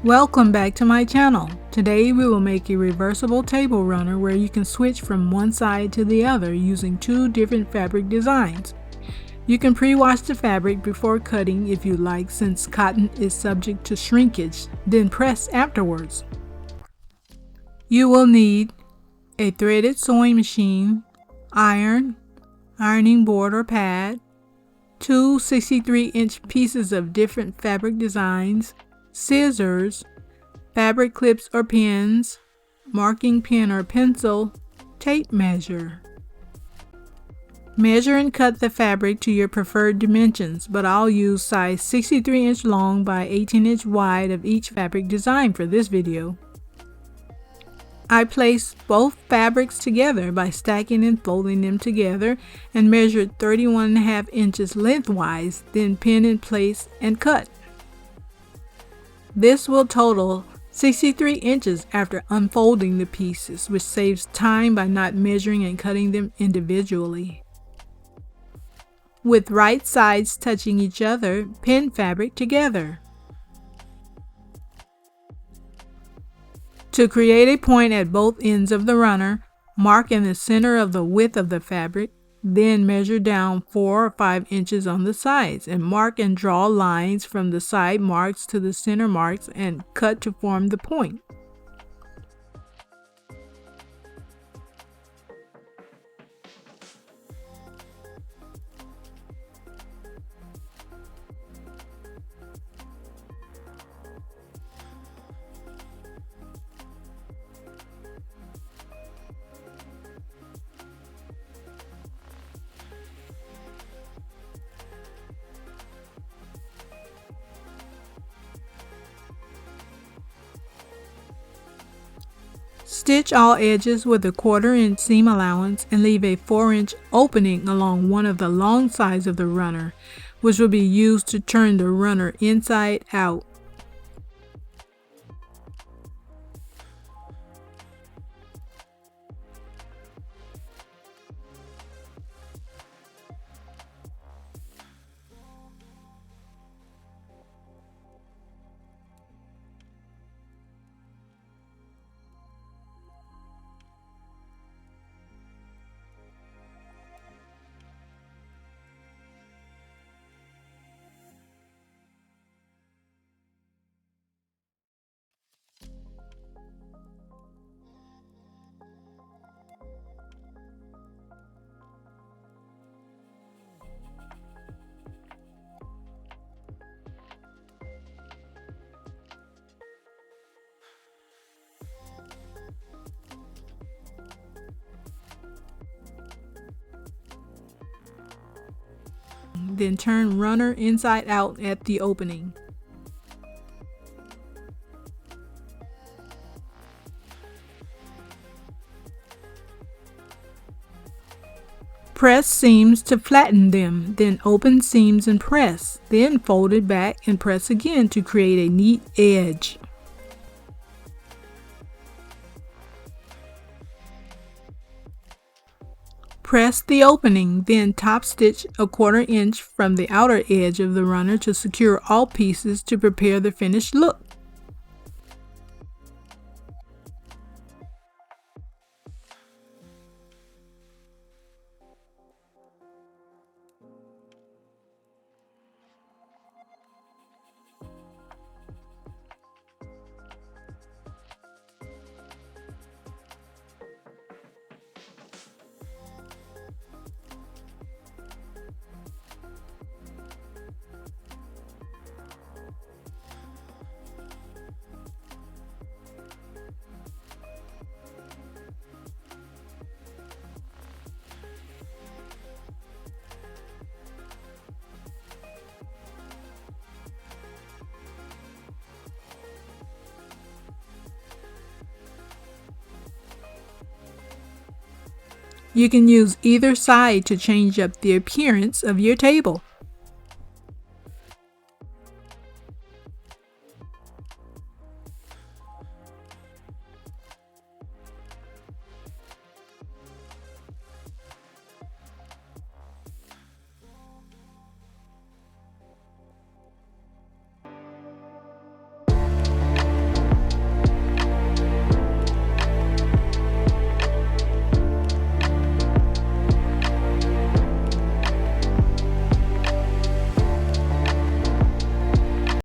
Welcome back to my channel. Today we will make a reversible table runner where you can switch from one side to the other using two different fabric designs. You can pre-wash the fabric before cutting if you like, since cotton is subject to shrinkage, then press afterwards. You will need a threaded sewing machine, iron, ironing board or pad, two 63-inch pieces of different fabric designs, scissors, fabric clips or pins, marking pen or pencil, tape measure. Measure and cut the fabric to your preferred dimensions, but I'll use size 63-inch long by 18-inch wide of each fabric design for this video. I placed both fabrics together by stacking and folding them together and measured 31.5 inches lengthwise, then pin in place and cut. This will total 63 inches after unfolding the pieces, which saves time by not measuring and cutting them individually. With right sides touching each other, pin fabric together. To create a point at both ends of the runner, mark in the center of the width of the fabric, then measure down 4 or 5 inches on the sides and mark and draw lines from the side marks to the center marks and cut to form the point. Stitch all edges with a 1/4 inch seam allowance and leave a 4-inch opening along one of the long sides of the runner, which will be used to turn the runner inside out. Then turn runner inside out at the opening. Press seams to flatten them, then open seams and press, then fold it back and press again to create a neat edge. Press the opening, then top stitch a 1/4 inch from the outer edge of the runner to secure all pieces to prepare the finished look. You can use either side to change up the appearance of your table.